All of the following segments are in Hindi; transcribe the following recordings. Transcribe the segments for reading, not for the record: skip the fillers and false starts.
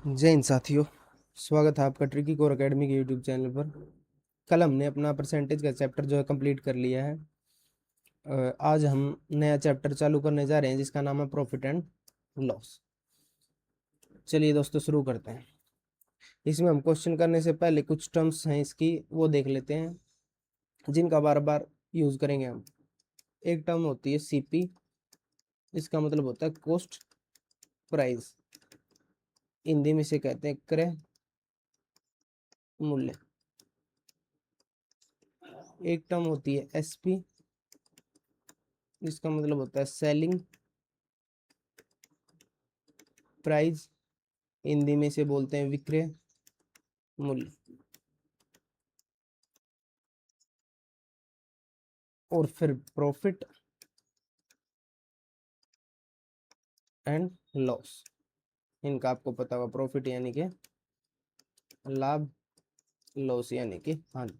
जय हिंद साथियों, स्वागत है आपका ट्रिकी कोर एकेडमी के यूट्यूब चैनल पर। कल हमने अपना परसेंटेज का चैप्टर जो है कंप्लीट कर लिया है। आज हम नया चैप्टर चालू करने जा रहे हैं जिसका नाम है प्रॉफिट एंड लॉस। चलिए दोस्तों शुरू करते हैं। इसमें हम क्वेश्चन करने से पहले कुछ टर्म्स हैं इसकी वो देख लेते हैं जिनका बार बार यूज करेंगे हम। एक टर्म होती है सीपी, इसका मतलब होता है कॉस्ट प्राइस, हिंदी में से कहते हैं क्रय मूल्य। एक टर्म होती है एसपी, इसका मतलब होता है सेलिंग प्राइस, हिंदी में से बोलते हैं विक्रय मूल्य। और फिर प्रॉफिट एंड लॉस, इनका आपको पता होगा। प्रॉफिट यानी कि लाभ, लॉस यानी कि हानि।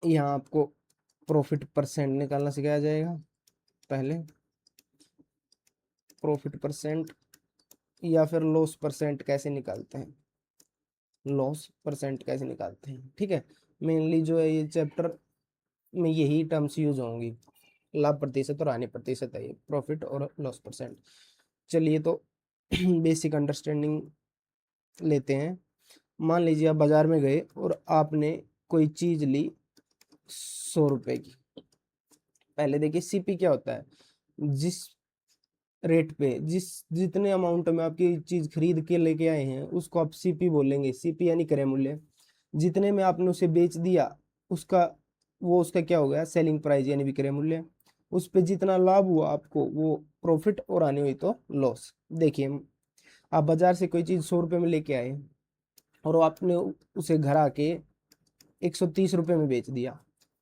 यहाँ आपको प्रॉफिट परसेंट निकालना सिखाया जाएगा। पहले प्रॉफिट परसेंट या फिर लॉस परसेंट कैसे निकालते हैं, लॉस परसेंट कैसे निकालते हैं, ठीक है। मेनली जो है ये चैप्टर में यही टर्म्स यूज होंगी, लाभ प्रतिशत और हानि प्रतिशत है ये प्रॉफिट और लॉस परसेंट। चलिए तो बेसिक अंडरस्टैंडिंग लेते हैं। मान लीजिए आप बाजार में गए और आपने कोई चीज ली 100 रुपए की। पहले देखिए सीपी क्या होता है, जिस रेट पे जितने अमाउंट में आपकी चीज खरीद के लेके आए हैं उसको आप सीपी बोलेंगे। सीपी यानी क्रय मूल्य। जितने में आपने उसे बेच दिया उसका उसका क्या हो गया, सेलिंग प्राइस यानी विक्रय मूल्य। उस पे जितना लाभ हुआ आपको वो प्रॉफिट, और आनी हुई तो लॉस। देखिए आप बाजार से कोई चीज 100 रुपए में लेके आए और वो आपने उसे घर आके 130 रुपए में बेच दिया।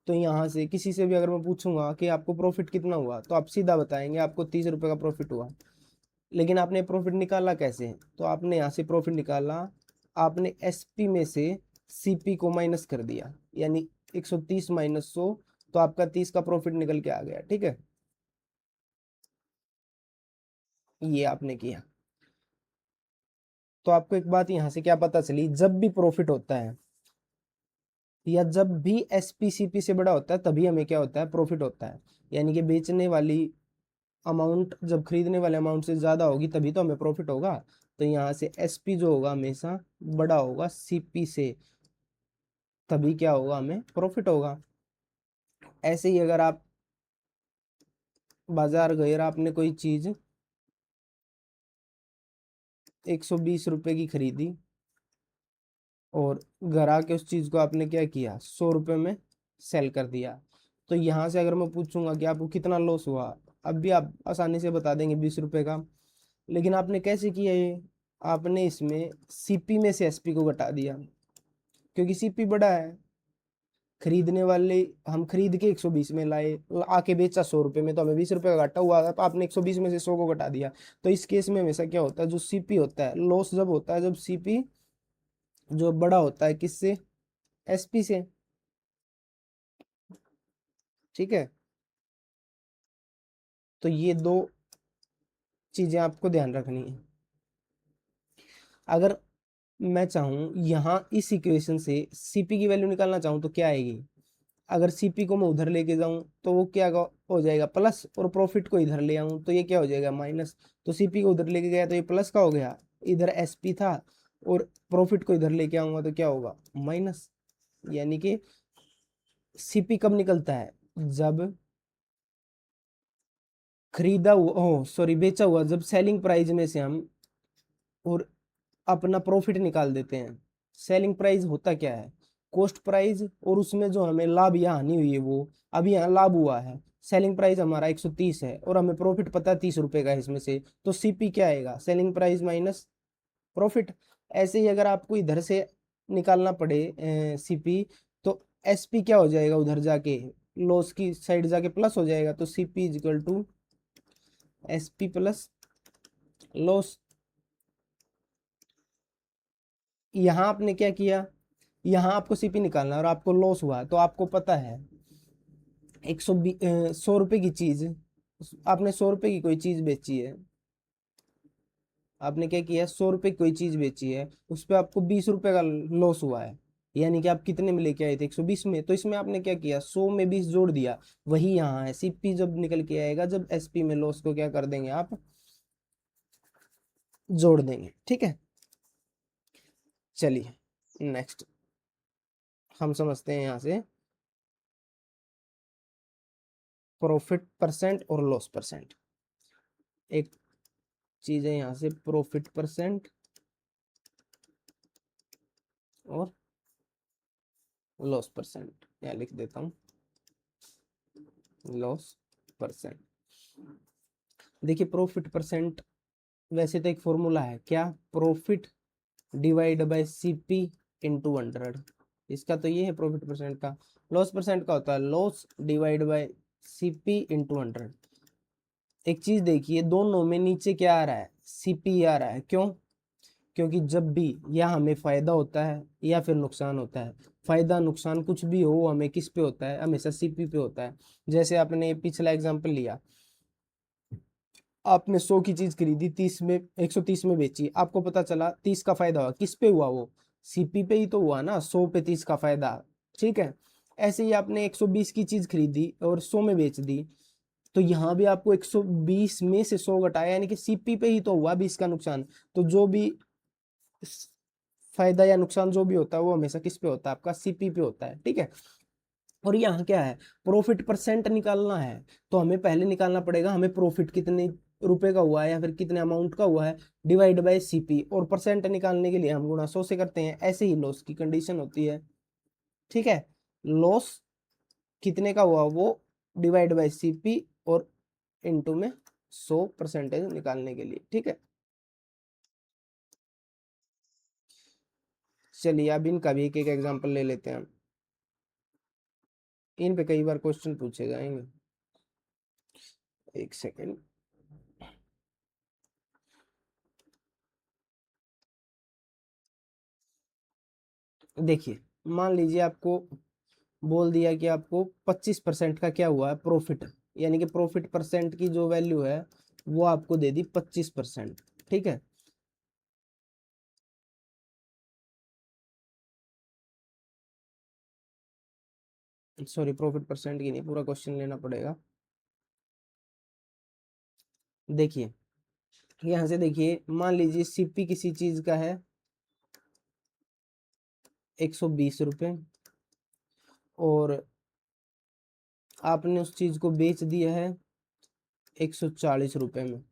तो यहाँ से किसी से भी अगर मैं पूछूंगा कि आपको प्रॉफिट कितना हुआ तो आप सीधा बताएंगे आपको 30 रुपए का प्रॉफिट हुआ। लेकिन आपने प्रॉफिट निकाला कैसे, तो आपने यहाँ से प्रॉफिट निकाला, आपने एसपी में से सीपी को माइनस कर दिया, यानी 130 माइनस 100, तो आपका 30 का प्रॉफिट निकल के आ गया, ठीक है। ये आपने किया। तो आपको एक बात यहाँ से क्या पता चली, जब भी प्रॉफिट होता है या जब भी एसपीसीपी से बड़ा होता है तभी हमें क्या होता है, प्रॉफिट होता है। यानी कि बेचने वाली अमाउंट जब खरीदने वाले अमाउंट से ज्यादा होगी तभी तो हमें प्रॉफिट होगा। तो यहाँ से एसपी जो होगा हमेशा बड़ा होगा सीपी से, तभी क्या होगा, हमें प्रॉफिट होगा। ऐसे ही अगर आप बाजार गए और आपने कोई चीज 120 रुपए की खरीदी और घर आके उस चीज को आपने क्या किया, 100 रुपए में सेल कर दिया। तो यहाँ से अगर मैं पूछूंगा कि आपको कितना लॉस हुआ, अब भी आप आसानी से बता देंगे 20 रुपए का। लेकिन आपने कैसे किया ये, आपने इसमें सीपी में से एसपी को घटा दिया, क्योंकि सीपी बड़ा है। खरीदने वाले, हम खरीद के 120 में लाए, आके बेचा 100 रुपए में, तो हमें 20 रुपए का घाटा हुआ। तो आपने 120 में से 100 को घटा दिया। तो इस केस में हमेशा क्या होता है, जो सीपी होता है, लॉस जब होता है जब सीपी जो बड़ा होता है किससे, एसपी से, ठीक है। तो ये दो चीजें आपको ध्यान रखनी है। अगर मैं चाहूं यहाँ इस इक्वेशन से सीपी की वैल्यू निकालना चाहूँ तो क्या आएगी, अगर सीपी को मैं उधर लेके जाऊं तो वो क्या हो जाएगा, प्लस, और प्रॉफिट को इधर ले आऊं तो ये क्या हो जाएगा, माइनस। तो सीपी को उधर लेके गया तो ये प्लस का हो गया, इधर एसपी था, और प्रॉफिट को इधर लेके आऊंगा तो क्या होगा, माइनस। यानी कि सीपी कब निकलता है, जब खरीदा हुआ, ओ सॉरी, बेचा हुआ, जब सेलिंग प्राइस में से हम और अपना प्रॉफिट निकाल देते हैं। सेलिंग प्राइस होता क्या है, कॉस्ट प्राइस, और उसमें जो हमें लाभ या हानि हुई है वो, अभी यहाँ लाभ हुआ है, सेलिंग प्राइस हमारा 130 है और हमें प्रॉफिट पता है 30 रुपए का इसमें से, तो सीपी क्या आएगा, सेलिंग प्राइस माइनस प्रॉफिट। ऐसे ही अगर आपको इधर से निकालना पड़े सीपी, तो एसपी क्या हो जाएगा, उधर जाके लॉस की साइड जाके प्लस हो जाएगा, तो CP is equal to SP plus loss. यहाँ आपने क्या किया, यहाँ आपको सीपी निकालना है और आपको लॉस हुआ, तो आपको पता है 100 रुपए की चीज, आपने 100 रुपए की कोई चीज बेची है, आपने क्या किया, 100 रुपए की कोई चीज बेची है, उस पर आपको 20 रुपए का लॉस हुआ है, यानी कि आप कितने में लेके आए थे, 120 में, तो इसमें आपने क्या किया, 100 में 20 जोड़ दिया, वही यहाँ है। सीपी जब निकल के आएगा जब एसपी में लॉस को क्या कर देंगे आप, जोड़ देंगे, ठीक है। चलिए नेक्स्ट हम समझते हैं यहाँ से प्रॉफिट परसेंट और लॉस परसेंट। एक चीज है यहाँ से प्रॉफिट परसेंट और लॉस परसेंट, यहाँ लिख देता हूँ लॉस परसेंट। देखिए प्रॉफिट परसेंट वैसे तो एक फॉर्मूला है, क्या, profit divide by CP into 100, इसका तो ये है प्रॉफिट परसेंट का। लॉस परसेंट का होता है loss divide by CP into 100। एक चीज देखिए दोनों में नीचे क्या आ रहा है, सीपी आ रहा है, क्यों, क्योंकि जब भी या हमें फायदा होता है या फिर नुकसान होता है, फायदा नुकसान कुछ भी हो हमें किस पे होता है, हमेशा सीपी पे होता है। जैसे आपने पिछला एग्जांपल लिया, आपने 100 की चीज खरीदी, 30 में 130 में बेची, आपको पता चला 30 का फायदा हुआ, किस पे हुआ वो, सीपी पे ही तो हुआ ना, 100 पे 30 का फायदा, ठीक है। ऐसे ही आपने 120 की चीज खरीदी और 100 में बेच दी, तो यहाँ भी आपको 120 में से 100 घटाया, यानी कि सीपी पे ही तो हुआ 20 का नुकसान। तो जो भी फायदा या नुकसान जो भी होता है वो हमेशा किस पे होता है, आपका सीपी पे होता है, ठीक है। और यहाँ क्या है, प्रॉफिट परसेंट निकालना है, तो हमें पहले निकालना पड़ेगा हमें प्रॉफिट कितने रुपए का हुआ है या फिर कितने अमाउंट का हुआ है, डिवाइड बाय सीपी, और परसेंट निकालने के लिए हम गुणा 100 से करते हैं। ऐसे ही लॉस की कंडीशन होती है, ठीक है। लॉस कितने का हुआ वो डिवाइड बाय सीपी और इनटू में 100% निकालने के लिए, ठीक है। चलिए अब इनका भी एक एक एग्जांपल ले लेते हैं, इन पे कई बार क्वेश्चन पूछे जाएंगे। एक सेकेंड, देखिए मान लीजिए आपको बोल दिया कि आपको 25% का क्या हुआ है प्रॉफिट, यानी कि प्रॉफिट परसेंट की जो वैल्यू है वो आपको दे दी 25%, ठीक है। सॉरी प्रॉफिट परसेंट की नहीं, पूरा क्वेश्चन लेना पड़ेगा। देखिए यहाँ से देखिए, मान लीजिए सीपी किसी चीज का है 120 रुपये, और आपने उस चीज को बेच दिया है 140 रुपये में,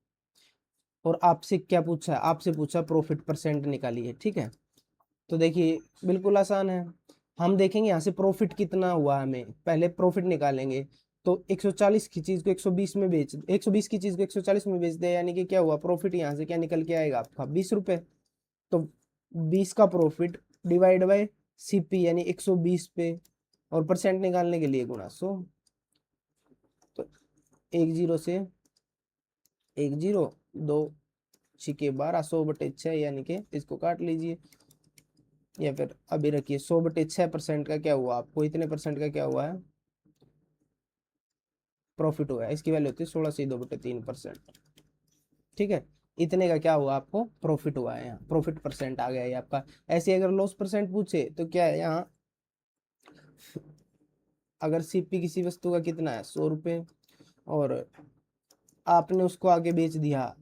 और आपसे क्या पूछा है, आपसे पूछा प्रॉफिट परसेंट निकालिए, ठीक है। तो देखिए बिल्कुल आसान है, हम देखेंगे यहाँ से प्रॉफिट कितना हुआ, हमें पहले प्रॉफिट निकालेंगे। तो 140 की चीज को 120 में बेच, 120 की चीज को 140 में बेच दे, यानी कि क्या हुआ प्रॉफिट, यहाँ से क्या निकल के आएगा आपका 20 रुपए। तो 20 का प्रॉफिट डिवाइड बाय सीपी यानी 120 पे, और परसेंट निकालने के लिए गुणा 100। तो एक जीरो से एक जीरो, दो छिके 12, 100/6, यानी कि इसको काट लीजिए, या फिर अभी रखिए 100/6% का क्या हुआ, आपको इतने परसेंट का क्या हुआ है प्रॉफिट हुआ है, इसकी वैल्यू होती है 16 से 2/3%, ठीक है। इतने का क्या हुआ आपको प्रॉफिट हुआ है, यहाँ प्रॉफिट परसेंट आ गया है आपका। ऐसे अगर लॉस परसेंट पूछे तो क्या है, यहाँ अगर सीपी किसी वस्तु का कितना है 100 रुपये, और आपने उसको आगे बेच दिया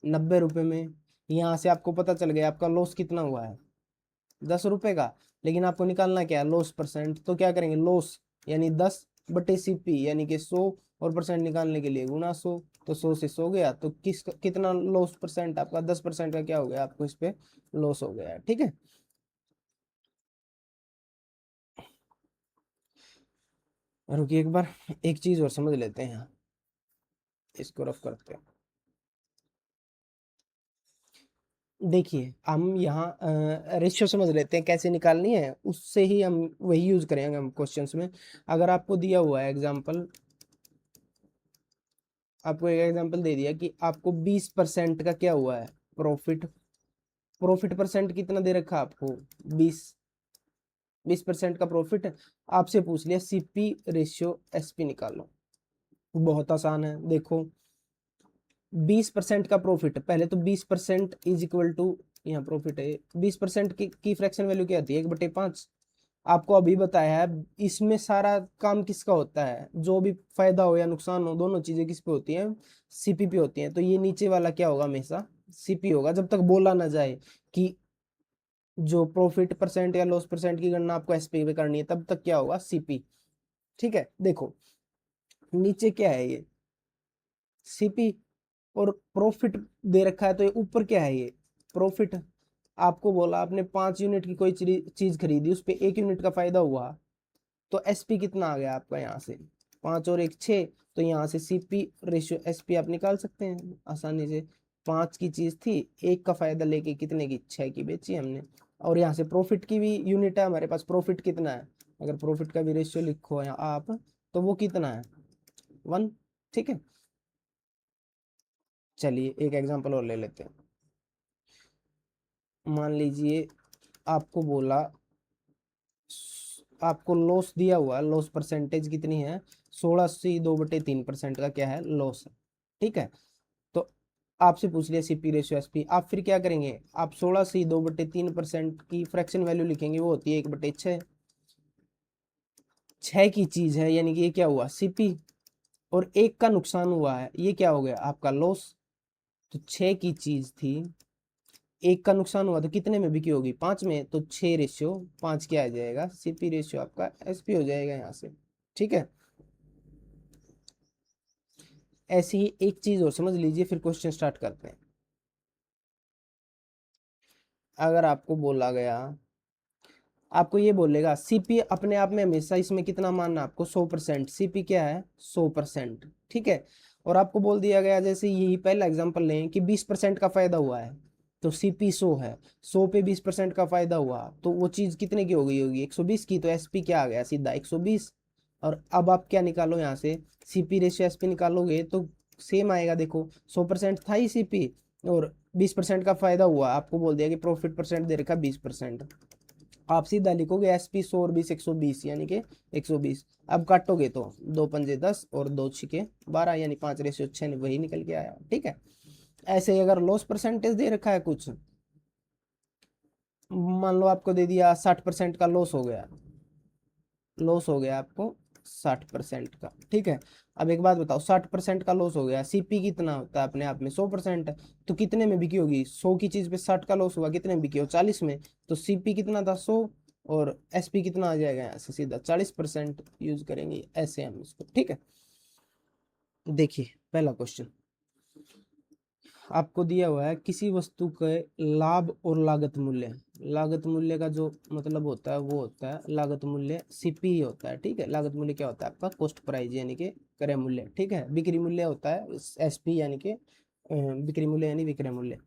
90 रुपये में, यहाँ से आपको पता चल गया आपका लॉस कितना हुआ है 10 रुपये का। लेकिन आपको निकालना क्या है लॉस परसेंट, तो क्या करेंगे लॉस यानी 10/सीपी यानी कि 100, और परसेंट निकालने के लिए गुणा 100, तो 100 से 100 गया, तो कितना लॉस परसेंट आपका 10% का क्या हो गया, आपको इस पे लॉस हो गया है, ठीक है। रुकिए एक बार, एक चीज और समझ लेते हैं यहाँ, इसको रफ करते हैं। देखिए हम यहाँ रेशियो समझ लेते हैं कैसे निकालनी है, उससे ही हम वही यूज करेंगे हम क्वेश्चंस में। अगर आपको दिया हुआ है एग्जांपल, आपको एक एग्जांपल दे दिया कि आपको 20% का क्या हुआ है प्रॉफिट, प्रॉफिट परसेंट कितना दे रखा आपको 20, 20% का प्रॉफिट, आपसे पूछ लिया सीपी रेशियो एसपी निकालो। बहुत आसान है, देखो 20% का प्रॉफिट, पहले तो 20% इज इक्वल टू, यहाँ प्रॉफिट है 20% की फ्रैक्शन वैल्यू क्या आती है 1/5। आपको अभी बताया है इसमें सारा काम किसका होता है, जो भी फायदा हो या नुकसान हो दोनों चीजें किस पे होती हैं, सीपी पे होती हैं। तो ये नीचे वाला क्या होगा, हमेशा सीपी होगा, जब तक बोला ना जाए कि जो प्रॉफिट परसेंट या लॉस परसेंट की गणना आपको एसपी पे करनी है, तब तक क्या होगा, सीपी। ठीक है, देखो नीचे क्या है, ये सीपी और प्रॉफिट दे रखा है, तो ये ऊपर क्या है, ये प्रॉफिट। आपको बोला आपने 5 यूनिट की कोई चीज खरीदी, उस पे 1 यूनिट का फायदा हुआ, तो एसपी कितना आ गया आपका, यहाँ से 5 और 1 6, तो यहाँ से सीपी रेशियो एसपी आप निकाल सकते हैं आसानी से। 5 की चीज थी, 1 का फायदा लेके कितने की, 6 की बेची हमने। और यहाँ से प्रॉफिट की भी यूनिट है हमारे पास, प्रॉफिट कितना है, अगर प्रॉफिट का भी रेशियो लिखो यहाँ आप, तो वो कितना है 1। ठीक है, चलिए एक एग्जांपल और ले लेते हैं। मान लीजिए आपको बोला, आपको लॉस दिया हुआ, लॉस परसेंटेज कितनी है, 16/2/3% का क्या है, लॉस है। ठीक है, तो आपसे पूछ लिया सीपी रेशियो एसपी, आप फिर क्या करेंगे, आप 16/2/3% की फ्रैक्शन वैल्यू लिखेंगे, वो होती है 1/6। 6 की चीज है, यानी कि ये क्या हुआ, सीपी, और 1 का नुकसान हुआ है, ये क्या हो गया आपका लॉस। तो 6 की चीज थी, 1 का नुकसान हुआ, तो कितने में बिकी होगी, 5 में, तो 6/5 क्या आ जाएगा, सीपी रेशियो आपका एसपी हो जाएगा यहाँ से। ठीक है, ऐसी ही एक चीज और समझ लीजिए, फिर क्वेश्चन स्टार्ट करते हैं। अगर आपको बोला गया, आपको ये बोलेगा सीपी अपने आप में हमेशा इसमें कितना मानना है आपको, 100%, सीपी क्या है 100%। ठीक है, और आपको बोल दिया गया, जैसे यही पहला एग्जांपल लें कि 20% का फायदा हुआ है, तो सीपी 100 है, 100 पे 20% का फायदा हुआ, तो वो चीज कितने की हो गई होगी, 120 की, तो एसपी क्या आ गया सीधा 120। और अब आप क्या निकालो यहाँ से, सीपी रेशियो एसपी निकालोगे तो सेम आएगा, देखो 100% था ही सीपी, और 20% का फायदा हुआ, आपको बोल दिया कि प्रॉफिट परसेंट दे रखा 20%, आप सीधा लिखोगे एसपी 100 और 20 120, यानी कि 120। अब काटोगे तो 2×5 = 10 और 2×6 = 12, यानी 5/6 वही निकल के आया। ठीक है, ऐसे ही अगर लॉस परसेंटेज दे रखा है कुछ, मान लो आपको दे दिया 60% का लॉस हो गया, लॉस हो गया आपको 60% का। ठीक है, अब एक बात बताओ, 60% का लॉस हो गया, सीपी कितना होता है अपने आप में 100%, तो कितने में बिकी होगी, 100 की चीज पे 60 का लॉस हुआ, कितने में बिकी हो 40 में, तो सीपी कितना था 100, और एसपी कितना आ जाएगा, यहाँ से सीधा 40% यूज करेंगे, ऐसे हम इसको। ठीक है, देखिए पहला क्वेश्चन आपको दिया हुआ है, किसी वस्तु के लाभ और लागत मूल्य, लागत मूल्य का जो मतलब होता है वो होता है लागत मूल्य सीपी होता है। ठीक है, लागत मूल्य क्या होता है आपका, कॉस्ट प्राइस यानी कि क्रय मूल्य। ठीक है, बिक्री मूल्य होता है एसपी, यानी कि बिक्री मूल्य यानी विक्रय मूल्य।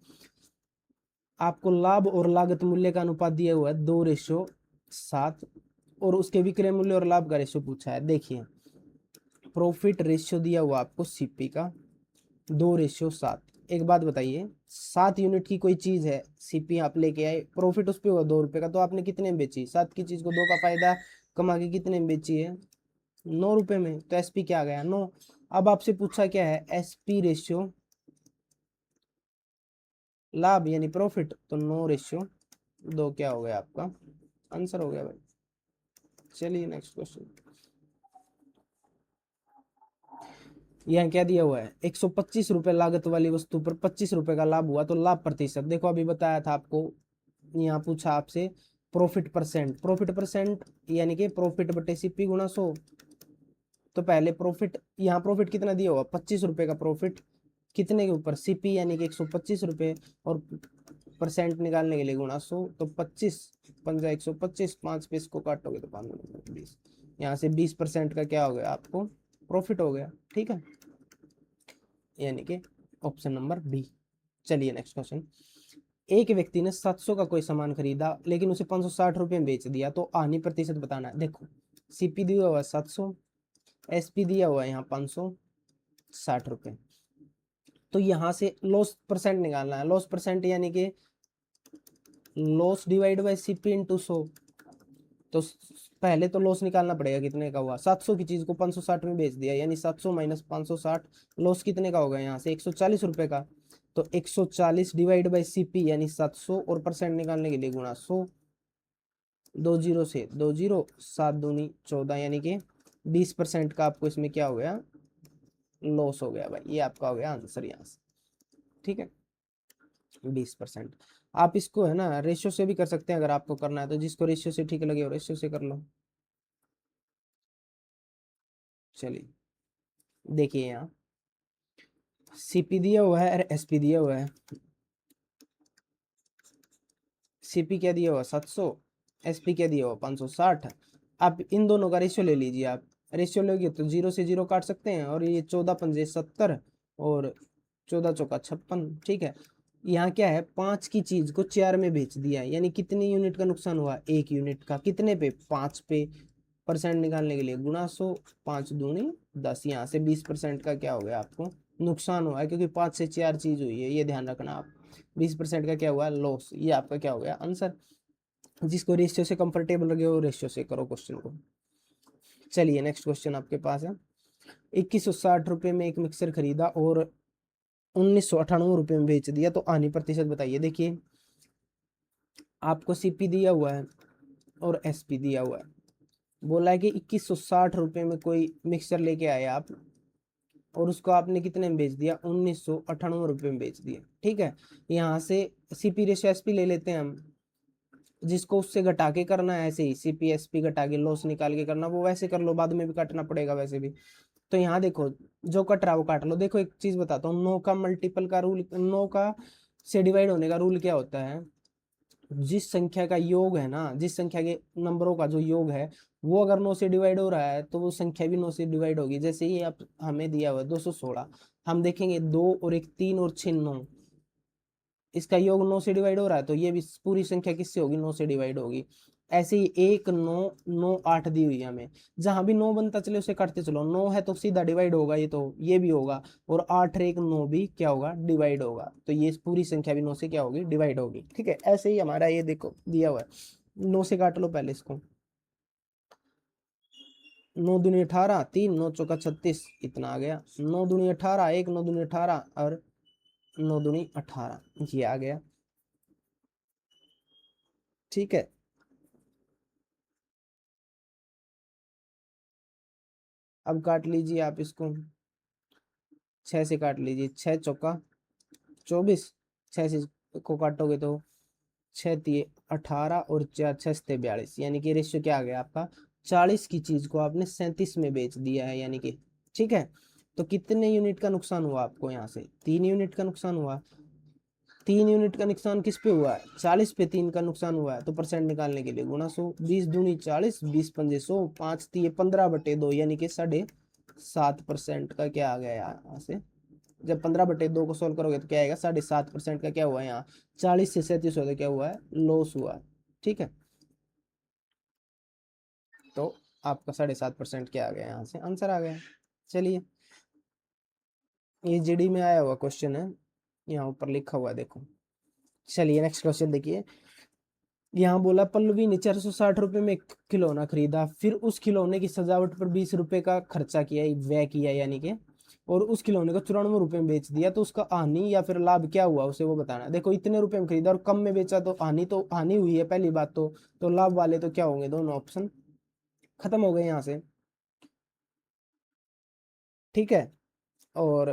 आपको लाभ और लागत मूल्य का अनुपात दिया हुआ है 2/7, और उसके विक्रय मूल्य और लाभ का रेशो पूछा है। देखिए प्रॉफिट रेशियो दिया हुआ आपको सीपी का 2/7। एक बात बताइए, 7 यूनिट की कोई चीज है, सीपी आप लेके आए, प्रॉफिट उस पे हुआ 2 रुपए का, तो आपने कितने में बेची, 7 की चीज को 2 का फायदा कमा के कितने में बेची है, 9 रुपए में, तो एसपी क्या आ गया 9। अब आपसे पूछा क्या है, एसपी रेशियो लाभ यानी प्रॉफिट, तो 9/2 क्या हो गया आपका आंसर हो गया भाई। चलिए नेक्स्ट क्वेश्चन, यहाँ क्या दिया हुआ है, 125 रुपए लागत वाली वस्तु पर 25 रुपए का लाभ हुआ, तो लाभ प्रतिशत, देखो अभी बताया था आपको, यहाँ पूछा आपसे प्रॉफिट परसेंट, प्रॉफिट परसेंट यानी कि प्रॉफिट बटे सीपी गुणा 100। तो पहले प्रॉफिट, यहाँ प्रॉफिट कितना दिया हुआ 25 रुपए का प्रॉफिट, कितने के ऊपर, सीपी यानी कि 125 रुपए, और परसेंट निकालने के लिए गुणा 100, तो 25×125, 5 पे इसको काटोगे तो 5×20, यहाँ से 20% का क्या हो गया आपको प्रॉफिट हो गया। ठीक है, यानी कि ऑप्शन नंबर बी। चलिए नेक्स्ट क्वेश्चन, एक व्यक्ति ने 700 का कोई सामान खरीदा लेकिन उसे 560 रुपये में बेच दिया, तो हानि प्रतिशत बताना है। देखो सीपी दिया हुआ है 700, एसपी दिया हुआ है यहाँ 560 रुपये, तो यहाँ से लॉस परसेंट निकालना है। लॉस परसेंट यानी कि loss divide by CP into 100, तो पहले तो लॉस निकालना पड़ेगा, कितने का हुआ, 700 की चीज को 560 में बेच दिया, यानी 700 माइनस 560, लॉस कितने का होगा यहाँ से 140 रुपए का। तो 140 डिवाइड बाई सीपी यानी 700, और परसेंट निकालने के लिए गुणा 100, 20 से 20, 7 दूनी 14, यानी कि 20% का आपको इसमें क्या हो गया, लॉस हो गया भाई। ये आपका हो गया आंसर यहाँ से, ठीक है, 20%। आप इसको है ना रेशियो से भी कर सकते हैं अगर आपको करना है तो, जिसको रेशियो से ठीक लगे वो रेशियो से कर लो। चलिए देखिए यहाँ सीपी दिया हुआ है और एसपी दिया हुआ है। सीपी क्या दिया हुआ 700, एसपी क्या दिया हुआ 560। आप इन दोनों का रेशियो ले लीजिए, आप रेशियो लोगे तो 0 से 0 काट सकते हैं, और ये 14 पंजे 70 और 14 चौका 56, ठीक है। यहाँ क्या है, 5 की चीज को 4 में बेच दिया, यानी कितनी यूनिट का नुकसान हुआ, 1 यूनिट का, कितने पे 5 पे। परसेंट निकालने के लिए गुणा 100, 5 दूनी 10, यहाँ से 20% का क्या हो गया आपको नुकसान हुआ है, क्योंकि 5 से 4 चीज हुई है, ये ध्यान रखना आप। 20% का क्या हुआ लॉस, ये आपका क्या हो गया आंसर। जिसको रेशियो से कंफर्टेबल लगे वो रेशियो से करो क्वेश्चन को। चलिए नेक्स्ट क्वेश्चन आपके पास है। 2160 रुपये में एक मिक्सर खरीदा और 1998 रुपये में बेच दिया, तो हानि प्रतिशत बताइए। देखिए आपको सीपी दिया हुआ है और एसपी दिया हुआ है, बोला है कि 2160 रुपये में कोई मिक्सर लेके आए आप, और उसको आपने कितने में बेच दिया, 1998 रुपये में बेच दिया, ठीक है। यहाँ से सीपी रेशियो एसपी ले लेते हैं हम, जिसको उससे घटा के करना है, ऐसे ही सीपी एसपी घटा के लॉस निकाल के करना, वो वैसे कर लो, बाद में भी काटना पड़ेगा वैसे भी। तो यहाँ देखो जो कट रहा है वो काट लो। देखो एक चीज बताता हूँ, 9 का मल्टीपल का रूल, 9 का से डिवाइड होने का रूल क्या होता है, जिस संख्या का योग है ना, जिस संख्या के नंबरों का जो योग है वो अगर 9 से डिवाइड हो रहा है तो वो संख्या भी 9 से डिवाइड होगी। जैसे ये आप हमें दिया हुआ है 216, हम देखेंगे 2 और 1 3 और 6 9, इसका योग 9 से डिवाइड हो रहा है, तो ये भी पूरी संख्या किससे होगी, 9 से डिवाइड होगी। ऐसे ही 1 9 9 8 दी हुई है हमें, जहां भी 9 बनता चले उसे काटते चलो, 9 है तो सीधा डिवाइड होगा, ये तो ये भी होगा, और 8 और 1 9 भी क्या होगा डिवाइड होगा, तो ये पूरी संख्या भी 9 से क्या होगी डिवाइड होगी, ठीक है। ऐसे ही हमारा ये देखो दिया हुआ है, 9 से काट लो पहले इसको, 9 दूनी 18, 3 9 चौका 36, इतना आ गया, 9 दूनी 18, 1 9 दूनी 18 और 9 दूनी 18, ये आ गया, ठीक है। अब काट लीजिए आप इसको, 6 से काट लीजिए, 6 चौका 24, 6 से को काटोगे तो 6 तिये 18 और 4 6 सते 42, यानी कि रेशियो क्या आ गया आपका, 40 की चीज को आपने 37 में बेच दिया है, यानी कि, ठीक है। तो कितने यूनिट का नुकसान हुआ आपको, यहाँ से 3 यूनिट का नुकसान हुआ। 3 यूनिट का नुकसान किस पे हुआ है, 40 पे 3 का नुकसान हुआ है, तो परसेंट निकालने के लिए गुणा 100, 20 दूनी 40, 20 पंजे 100, 5 तिये 15/2, यानी कि 7.5% का क्या आ गया यहाँ से। जब 15/2 को सोल्व करोगे तो क्या आएगा, 7.5% का क्या हुआ है यहाँ, 40 से 37 होता क्या हुआ है लॉस हुआ है, ठीक है। तो आपका 7.5% क्या आ गया, यहाँ से आंसर आ गया। चलिए ये जीडी में आया हुआ क्वेश्चन है, यहाँ ऊपर लिखा हुआ है देखो। चलिए नेक्स्ट क्वेश्चन देखिए, यहाँ बोला पल्लवी ने 460 रुपये में एक खिलौना खरीदा, फिर उस खिलौने की सजावट पर 20 रुपए का खर्चा किया, व्यय किया यानी कि, और उस खिलौने को 94 रुपए में बेच दिया, तो उसका हानि या फिर लाभ क्या हुआ उसे वो बताना। देखो इतने रुपए में खरीदा और कम में बेचा, तो हानि हुई है पहली बात, तो लाभ वाले तो क्या होंगे, दोनों ऑप्शन खत्म हो गए यहाँ से, ठीक है। और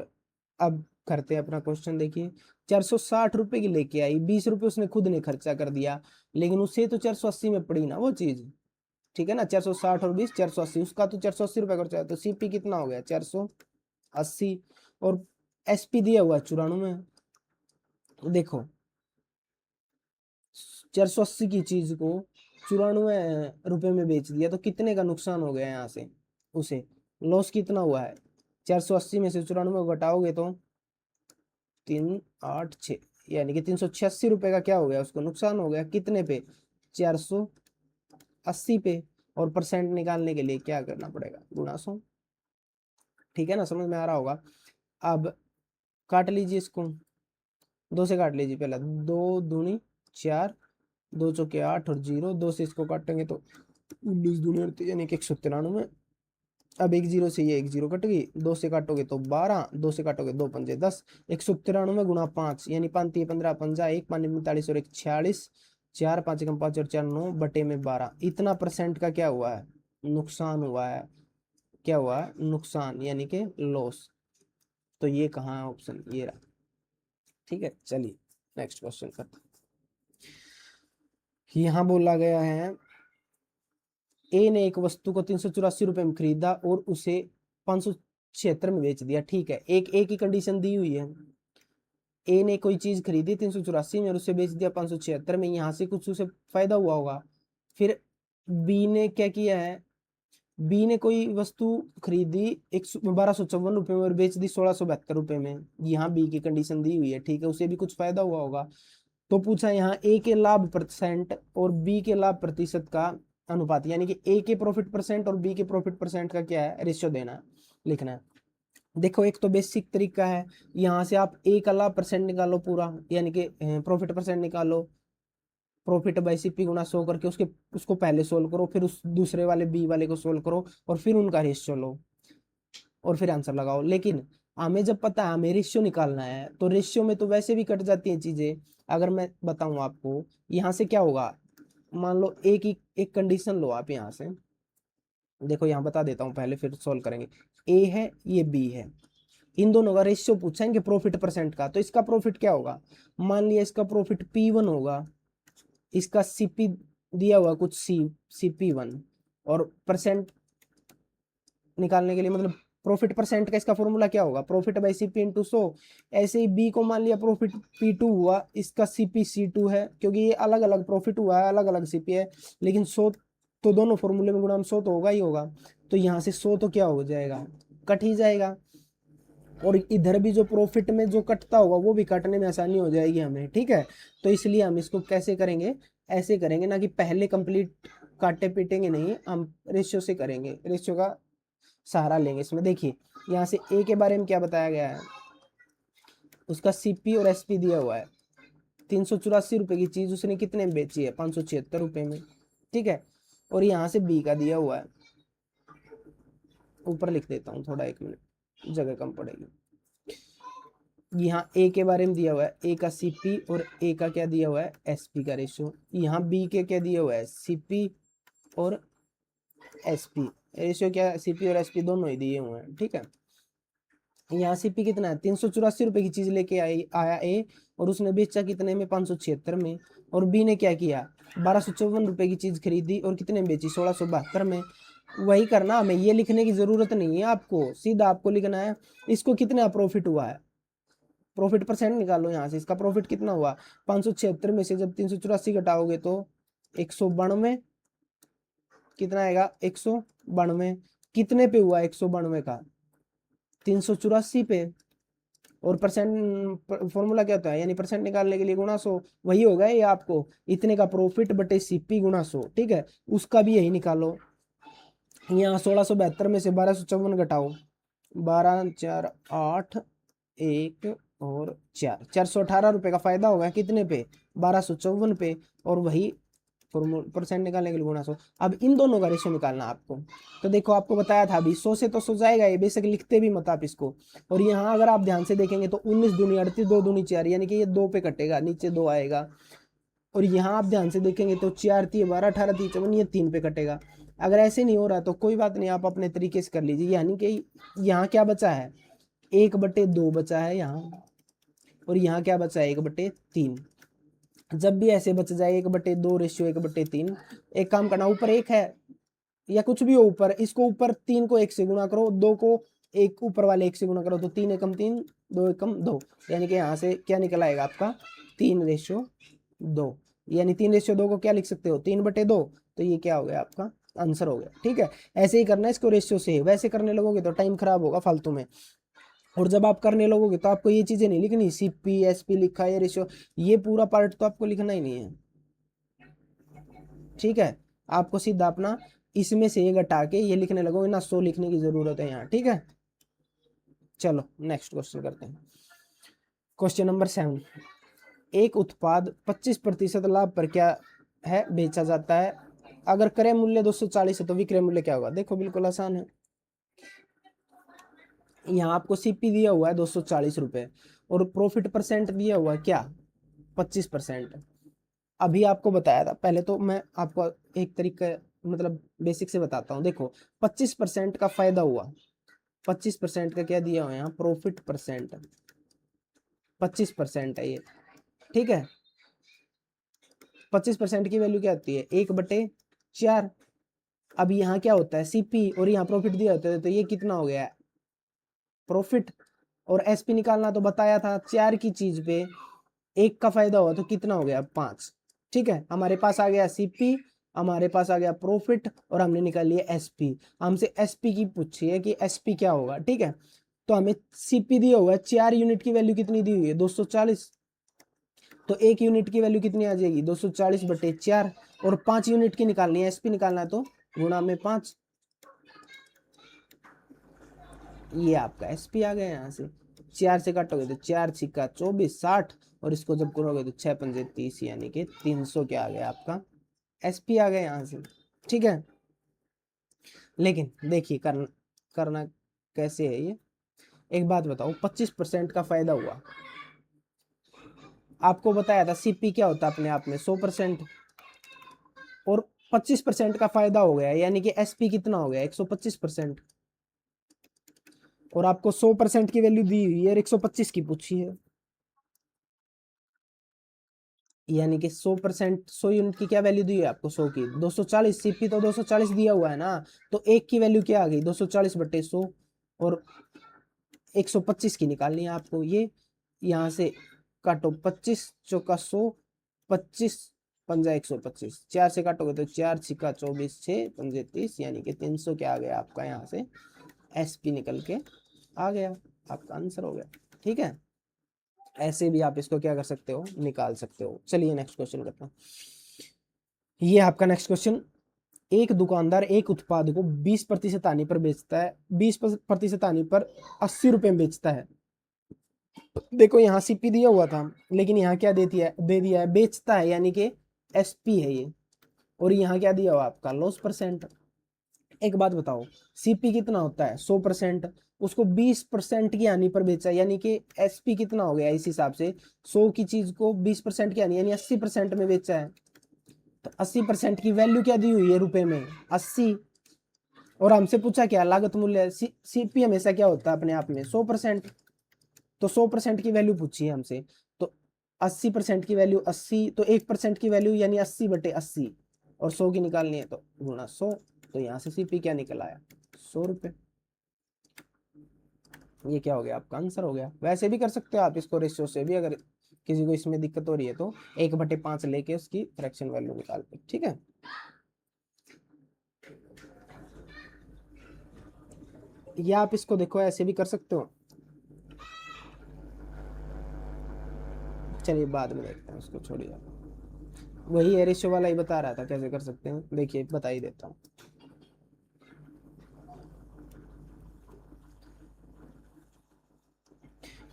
अब करते हैं अपना क्वेश्चन, देखिए 460 रुपए की लेके आई, 20 रुपए उसने खुद ने खर्चा कर दिया, लेकिन उसे तो 480 में पड़ी ना वो चीज, ठीक है ना। 460 और 20 480, उसका तो 480 रुपए खर्चा है, तो सीपी कितना हो गया 480, और एसपी दिया हुआ 94। देखो 480 की चीज को 94 रुपए में बेच दिया, तो कितने का नुकसान हो गया यहाँ से उसे, लॉस कितना हुआ है, 480 में से 94 को घटाओगे तो 386, यानी कि 386 रुपए का क्या हो गया उसको नुकसान हो गया, कितने पे 480 पे। और परसेंट निकालने के लिए क्या करना पड़ेगा, गुणा 100, ठीक है ना, समझ में आ रहा होगा। अब काट लीजिए इसको, 2 से काट लीजिए पहला, 2 दूनी 4, 2 चौके 8 और 0, 2 से इसको काटेंगे तो 19 दूनी 38 यानी कि 193। अब एक जीरो से ये एक जीरो कट गई, 2 से काटोगे तो 12, 2 से काटोगे 2 पंजे 10, 193 गुणा 5 यानी 5 3 15 पंजा 1 5 45 और 1 46, 4 5 कम 5 और 4 9 बटे में 12। इतना परसेंट का क्या हुआ है, नुकसान हुआ है। क्या हुआ है, नुकसान यानी कि लॉस। तो ये कहाँ है ऑप्शन, ये रहा। ठीक है, चलिए नेक्स्ट क्वेश्चन करते हैं। यहाँ बोला गया है ए ने एक वस्तु को 384 रुपए में खरीदा और उसे 576 में बेच दिया। ठीक है, एक ही कंडीशन दी हुई है। ए ने कोई चीज खरीदी 384 में और उसे बेच दिया 576 में, यहाँ से कुछ उसे फायदा हुआ होगा। फिर बी ने क्या किया है, बी ने कोई वस्तु खरीदी 1254 रुपए में और बेच दी 1672 रुपए में। यहाँ बी की कंडीशन दी हुई है, ठीक है, उसे भी कुछ फायदा हुआ होगा। तो पूछा यहाँ ए के लाभ परसेंट और बी के लाभ प्रतिशत का अनुपात, यानी कि ए के प्रॉफिट परसेंट और बी के प्रॉफिट परसेंट का क्या है, रेशियो देना है, लिखना है। देखो एक तो बेसिक तरीका है, यहाँ से आप ए का लाभ परसेंट निकालो पूरा, यानी कि प्रॉफिट परसेंट निकालो, प्रॉफिट बाई सीपी गुना 100 करके उसके उसको पहले सोल्व करो, फिर उस दूसरे वाले बी वाले को सोल्व करो और फिर उनका रेशियो लो और फिर आंसर लगाओ। लेकिन हमें जब पता है हमें रेशियो निकालना है तो रेशियो में तो वैसे भी कट जाती हैं चीजें। अगर मैं बताऊं आपको, यहाँ से क्या होगा, मान लो एक कंडीशन लो आप यहाँ से, देखो यहाँ बता देता हूँ पहले फिर सोल्व करेंगे। ए है, ये बी है, इन दोनों का रेशियो पूछेंगे प्रॉफिट परसेंट का, तो इसका प्रॉफिट क्या होगा, मान लिया इसका प्रॉफिट P1 होगा, इसका सीपी दिया हुआ कुछ CP1, और परसेंट निकालने के लिए मतलब प्रॉफिट परसेंट का इसका फॉर्मूला क्या होगा, प्रॉफिट बाई सीपी इंटू 100। ऐसे ही बी को मान लिया प्रॉफिट P2 हुआ, इसका सीपी C2 है, क्योंकि ये अलग अलग प्रॉफिट हुआ है, अलग अलग सीपी है, लेकिन 100 तो दोनों फॉर्मूले में गुणा 100 तो होगा ही होगा। तो यहाँ से 100 तो क्या हो जाएगा, कट ही जाएगा, और इधर भी जो प्रॉफिट में जो कटता होगा वो भी काटने में आसानी हो जाएगी हमें। ठीक है, तो इसलिए हम इसको कैसे करेंगे, ऐसे करेंगे ना कि पहले कंप्लीट काटे पीटेंगे नहीं, हम रेशियो से करेंगे, रेशियो का सहारा लेंगे इसमें। देखिए यहाँ से ए के बारे में क्या बताया गया है, उसका सीपी और एसपी दिया हुआ है, 384 रुपए की चीज उसने कितने में बेची है, 576 रुपए में। ठीक है, और यहाँ से बी का दिया हुआ है, ऊपर लिख देता हूँ थोड़ा, 1 मिनट जगह कम पड़ेगी। यहाँ ए के बारे में दिया हुआ है, ए का सीपी और ए का क्या दिया हुआ है, एसपी का रेशियो। यहाँ बी के क्या दिया हुआ है, सीपी और एसपी रेशियो, क्या सीपी और एसपी दोनों ही दिए हुए हैं। ठीक है, यहाँ सीपी कितना है, 384 रुपए की चीज लेके आया ए, और उसने बेचा कितने में, 576 में। और बी ने क्या किया, 1254 रुपए की चीज खरीदी और कितने में बेची, 1672 में। वही करना, हमें ये लिखने की जरूरत नहीं है आपको, सीधा आपको लिखना है इसको कितना प्रॉफिट हुआ है, प्रॉफिट परसेंट निकालो यहाँ से, इसका प्रॉफिट कितना हुआ, 576 में से जब 384 घटाओगे तो 192, कितना आएगा, 192। कितने पे हुआ 192 का, 384 पे, और परसेंट फॉर्मूला क्या होता है, यानी परसेंट निकालने के लिए गुणा 100, वही होगा ये आपको, इतने का प्रॉफिट बटे सीपी गुणा 100। ठीक है, उसका भी यही निकालो। यहाँ 1672 में से 1254 घटाओ, 12 4 8 1 और 4, 418 रुपए का फायदा होगा कितने पे, 1254 पे, और वही परसेंट निकालने के लिए गुणा 100। अब इन दोनों का रेशियो निकालना आपको। तो देखो आपको बताया था अभी 100 से तो 100 जाएगा, ये बेशक लिखते भी मत आप इसको। और यहाँ अगर आप ध्यान से देखेंगे तो 19 दूनी 38, 2 दूनी 4, यानी कि ये 2 पे कटेगा, नीचे 2 आएगा। और यहाँ आप ध्यान से देखेंगे तो 4 3 12 18 3 54, ये 3 पे कटेगा। अगर ऐसे नहीं हो रहा तो कोई बात नहीं, आप अपने तरीके से कर लीजिए। यानी कि यहाँ क्या बचा है, 1/2 बचा है यहाँ, और यहाँ क्या बचा है, 1/3। जब भी ऐसे बच जाए 1/2 रेशियो 1/3, एक काम करना, ऊपर 1 है या कुछ भी हो ऊपर, इसको ऊपर 3 को 1 से गुणा करो, 2 को एक ऊपर वाले 1 से गुणा करो, तो 3 एकम 3, 2 एकम 2, यानी कि यहाँ से क्या निकल आएगा आपका, 3/2। यानी 3/2 को क्या लिख सकते हो, 3/2। तो ये क्या हो गया, आपका आंसर हो गया। ठीक है, ऐसे ही करना है इसको रेशियो से, वैसे करने लगोगे तो टाइम खराब होगा फालतू में। और जब आप करने लगोगे तो आपको ये चीजें नहीं लिखनी, सीपी एसपी लिखा है रेशियो, ये पूरा पार्ट तो आपको लिखना ही नहीं है। ठीक है, आपको सीधा अपना इसमें से ये घटा के ये लिखने लगोगे ना, 100 लिखने की जरूरत है यहाँ। ठीक है, चलो नेक्स्ट क्वेश्चन करते हैं। क्वेश्चन नंबर 7, एक उत्पाद 25% लाभ पर क्या है बेचा जाता है, अगर क्रय मूल्य 240 है तो विक्रय मूल्य क्या होगा? देखो बिल्कुल आसान है। यहाँ आपको सीपी दिया हुआ है 240 रुपए और प्रॉफिट परसेंट दिया हुआ है क्या? 25%। अभी आपको बताया था, पहले तो मैं आपको एक तरीका मतलब बेसिक से बताता हूँ। देखो 25% का फायदा हुआ, 25% का क्या दिया हुआ है यहाँ? प्रॉफिट परसेंट 25% है ये, ठीक है। 25% की वैल्यू क्या होती है? 1/4। अब यहाँ क्या होता है? सीपी और यहाँ प्रॉफिट दिया होता है, तो ये कितना हो गया? प्रॉफिट। और एसपी निकालना तो बताया था, 4 की चीज पे 1 का फायदा हुआ तो कितना हो गया? 5। ठीक है, हमारे पास आ गया सीपी, हमारे पास आ गया प्रॉफिट और हमने निकाल लिया एसपी। हमसे एसपी की पूछी है कि एसपी क्या होगा, ठीक है। तो हमें सीपी दिया हुआ है, 4 यूनिट की वैल्यू कितनी दी हुई है? 240। तो 1 यूनिट की वैल्यू कितनी आ जाएगी? 240/4। और 5 यूनिट की निकालनी है, एसपी निकालना है, तो गुणा में 5। ये आपका एसपी आ गया। यहाँ से 4 से काटोगे तो 4 छिक्का 24, 60 और इसको जब करोगे तो 6 पंजे 30, यानी कि 300 क्या आ गया आपका? एसपी आ गया यहाँ से, ठीक है। लेकिन देखिए करना कैसे है ये। एक बात बताओ, 25% का फायदा हुआ, आपको बताया था सीपी क्या होता है अपने आप में? 100%। और 25% का फायदा हो गया, यानी कि एसपी कितना हो गया? 125%। और आपको 100% की वैल्यू दी हुई है और 125 की पूछी है, यानी कि 100%, 100 यूनिट की क्या वैल्यू दी है आपको? 100 की 240। सीपी तो 240 दिया हुआ है ना, तो 1 की वैल्यू क्या आ गई? 240/100। और 125 की निकालनी है आपको। ये यहाँ से काटो, 25 चौका 100, 25 पंजा 125, 4 से काटोगे तो 4 छिक्का 24, 6 पंजे 30, यानी कि 300 क्या आ गया आपका? यहाँ से एसपी निकल के आ गया, आपका आंसर हो गया, ठीक है। ऐसे भी आप इसको क्या कर सकते हो? निकाल सकते हो। चलिए नेक्स्ट क्वेश्चन करते हैं। ये आपका नेक्स्ट क्वेश्चन। एक दुकानदार एक उत्पाद को 20% हानि पर बेचता है, 20% हानि पर 80 रुपए में बेचता है। देखो यहाँ सीपी दिया हुआ था, लेकिन यहाँ क्या दे दिया है? बेचता है, यानी कि एसपी है ये। और यहाँ क्या दिया हुआ आपका? Loss percent. एक बात बताओ, सीपी कितना होता है? 100%। उसको 20% की हानि पर बेचा, यानी कि एसपी कितना हो गया? इस हिसाब से 100 की चीज को 20% की हानि यानी 80% में बेचा है, तो 80% की वैल्यू क्या दी हुई है रुपए में? 80। और हमसे पूछा क्या? लागत मूल्य। सीपी हमेशा क्या होता है अपने आप में? 100%। तो 100% की वैल्यू पूछी है हमसे, तो 80% की वैल्यू 80, तो 1% की वैल्यू यानी 80/80। और 100 की निकालनी है तो गुणा 100। तो यहाँ से सीपी क्या निकल आया? 100 रुपये। ये क्या हो गया? आपका आंसर हो गया। वैसे भी कर सकते हो आप इसको रेशियो से भी, अगर किसी को इसमें दिक्कत हो रही है तो 1/5 लेके उसकी फ्रैक्शन वैल्यू निकाल के, ठीक है। या आप इसको देखो ऐसे भी कर सकते हो। चलिए बाद में देखते हैं, उसको छोड़िए। वही है, रेशियो वाला ही बता रहा था कैसे कर सकते हैं। देखिए बता ही देता हूँ।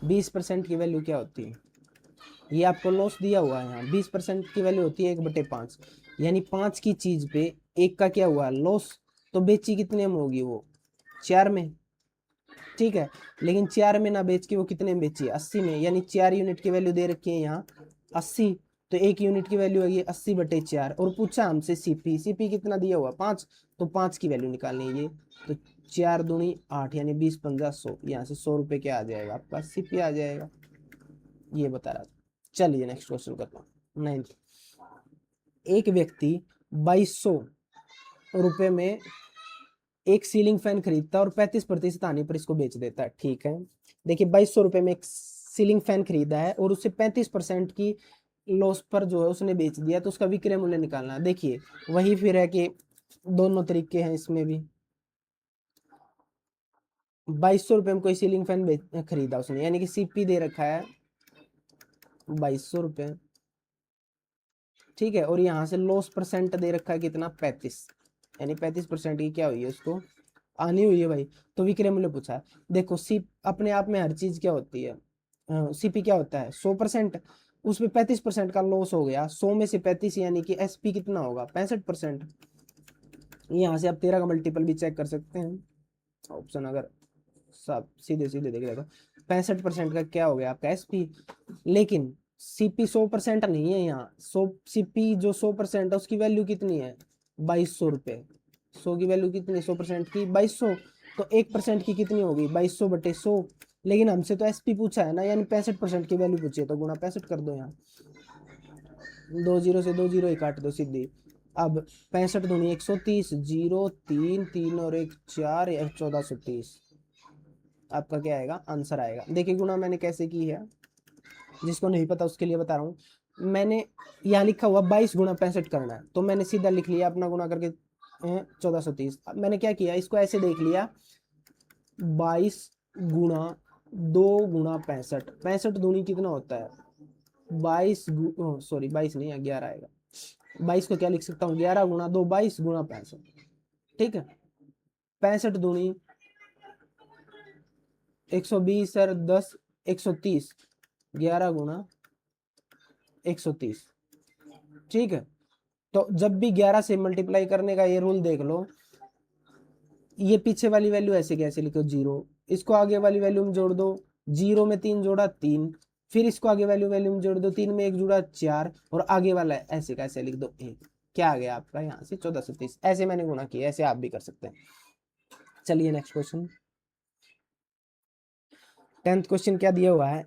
20% की वैल्यू क्या होती है? ये आपको लॉस दिया हुआ है। यहाँ 20% की वैल्यू होती है 1/5, यानी 5 की चीज पे 1 का क्या हुआ? लॉस। तो बेची कितने में होगी वो? 4 में, ठीक है। लेकिन 4 में ना बेच के वो कितने में बेची? 80 में, यानी 4 यूनिट की वैल्यू दे रखी है यहाँ 80। तो 1 यूनिट की वैल्यू होगी 80/4। और पूछा हमसे सीपी, सीपी कितना दिया हुआ? 5। तो 5 की वैल्यू निकालनी है ये। तो 4 दूनी 8, यानी 20 पंजा 100, यहाँ से 100 रुपये क्या आ जाएगा आपका? सीपी आ जाएगा। ये बता रहा था। चलिए नेक्स्ट क्वेश्चन करता हूँ। 9th। एक व्यक्ति 2200 रुपये में एक सीलिंग फैन खरीदता है और 35% हानि पर इसको बेच देता है, ठीक है। देखिए 2200 रुपये में एक सीलिंग फैन खरीदा है और उससे 35% की लॉस पर जो है उसने बेच दिया, तो उसका विक्रय मूल्य निकालना है। देखिए वही फिर है कि दोनों तरीके हैं इसमें भी। 2200 रुपये में कोई सीलिंग फैन खरीदा उसने, यानी कि सीपी दे रखा है 2200 रुपये, ठीक है। और यहाँ से लॉस परसेंट दे रखा है कितना? 35, यानी 35% की क्या हुई है उसको? आनी हुई है भाई। तो विक्रय मूल्य पूछा है। देखो सी अपने आप में हर चीज क्या होती है? सीपी क्या होता है? 100%। उसमें 35% का लॉस हो गया, 100 में से 35, यानी कि एसपी कितना होगा? 65%। यहाँ से आप 13 का मल्टीपल भी चेक कर सकते हैं। ऑप्शन अगर सब सीधे सीधे देख रहे तो 65% का क्या हो गया आपका एसपी। लेकिन सीपी 100% नहीं है यहाँ। सीपी जो 100% है उसकी वैल्यू कितनी है, 2200 रुपये। 100 की वैल्यू कितनी, 100% की 2200। तो 1% की कितनी होगी, 2200/100। लेकिन हमसे तो एसपी पूछा है ना, यानी 65% की वैल्यू पूछी है, तो गुणा 65 कर दो। यहाँ 2 जीरो से 2 जीरो ही काट दो सीधी। अब 65 दूनी 130, 0 3 3 और 1 4 या 1430 आपका क्या आएगा, आंसर आएगा। देखिए गुणा मैंने कैसे की है, जिसको नहीं पता उसके लिए बता रहा हूँ। मैंने यहाँ लिखा हुआ 22 गुणा 65 करना है, तो मैंने सीधा लिख लिया अपना गुणा करके 1430। अब मैंने क्या किया, इसको ऐसे देख लिया, 22 गुणा 2 गुणा 65। 65 दूनी कितना होता है, 22 सॉरी 22 नहीं, 11 आएगा। 22 को क्या लिख सकता हूँ, 11 गुणा 2, 22 गुणा 65। ठीक है, 65 दूनी 120 सर 10, 130, 11 गुणा 130। ठीक है, तो जब भी 11 से मल्टीप्लाई करने का ये रूल देख लो, ये पीछे वाली वैल्यू ऐसे कैसे लिखो 0, इसको आगे वाली वैल्यू में जोड़ दो, 0 में 3 जोड़ा 3, फिर इसको आगे वैल्यू में जोड़ दो, 3 में 1 जुड़ा 4, और आगे वाला ऐसे कैसे लिख दो 1। क्या आ गया आपका यहाँ से 1430। ऐसे मैंने गुणा किया, ऐसे आप भी कर सकते हैं। चलिए नेक्स्ट क्वेश्चन। 10th क्वेश्चन क्या दिया हुआ है,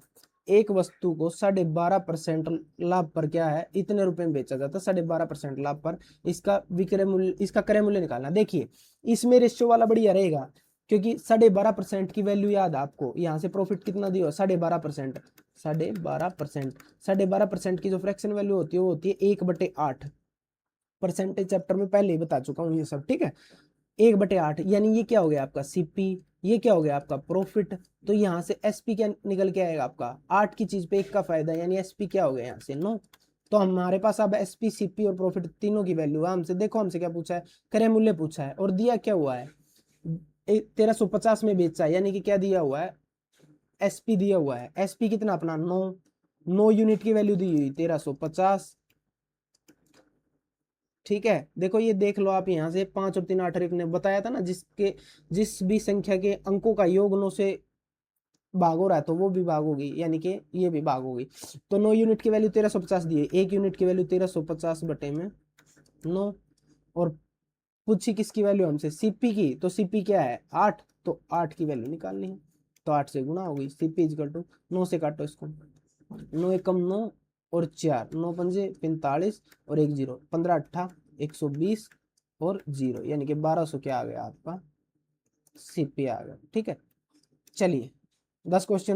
एक वस्तु को 12.5% लाभ पर क्या है, इतने रुपए में बेचा जाता है। 12.5% लाभ पर इसका विक्रय मूल्य, इसका क्रय मूल्य निकालना। देखिए इसमें रेशियो वाला बढ़िया रहेगा, क्योंकि 12.5% की वैल्यू याद है आपको। यहाँ से प्रॉफिट कितना दिया, 12.5%। 12.5%, 12.5% की जो फ्रैक्शन वैल्यू होती है वो होती है 1/8। परसेंटेज चैप्टर में पहले ही बता चुका हूँ ये सब, ठीक है। 1/8 यानी ये क्या हो गया आपका सीपी, ये क्या हो गया आपका प्रॉफिट। तो यहाँ से एसपी क्या निकल के आएगा आपका, 8 की चीज पे 1 का फायदा, यानी एसपी क्या हो गया यहाँ से 9। तो हमारे पास अब एसपी सीपी और प्रॉफिट तीनों की वैल्यू है। हमसे देखो, हमसे क्या पूछा है, क्रय मूल्य पूछा है, और दिया क्या हुआ है 1350 में बेचा है, यानी कि क्या दिया हुआ है, एसपी दिया हुआ है। एसपी कितना अपना 9, 9 यूनिट की वैल्यू दी हुई 1350। ठीक है, देखो ये देख लो आप, यहाँ से 5 और 3 8 और 1 ने बताया था ना, जिस भी संख्या के अंकों का योग 9 से भाग हो रहा है तो वो भी भाग होगी, यानी कि ये भी भाग होगी। तो 9 यूनिट की वैल्यू 1350 दी है, 1 यूनिट की वैल्यू 1350/9। और पूछी किसकी वैल्यू हमसे, सीपी की। तो सीपी क्या है 8, तो 8 की वैल्यू निकालनी है, तो 8 से गुणा होगी। सीपी इजकल टू 9 से काटो इसको, 9 एकम 9 और 4, 9 पंजे 45 और 1 0, 15 8 120 और 0, यानी कि 1200 क्या आ गया आपका, सीपी आ गया। ठीक है, चलिए 10 क्वेश्चन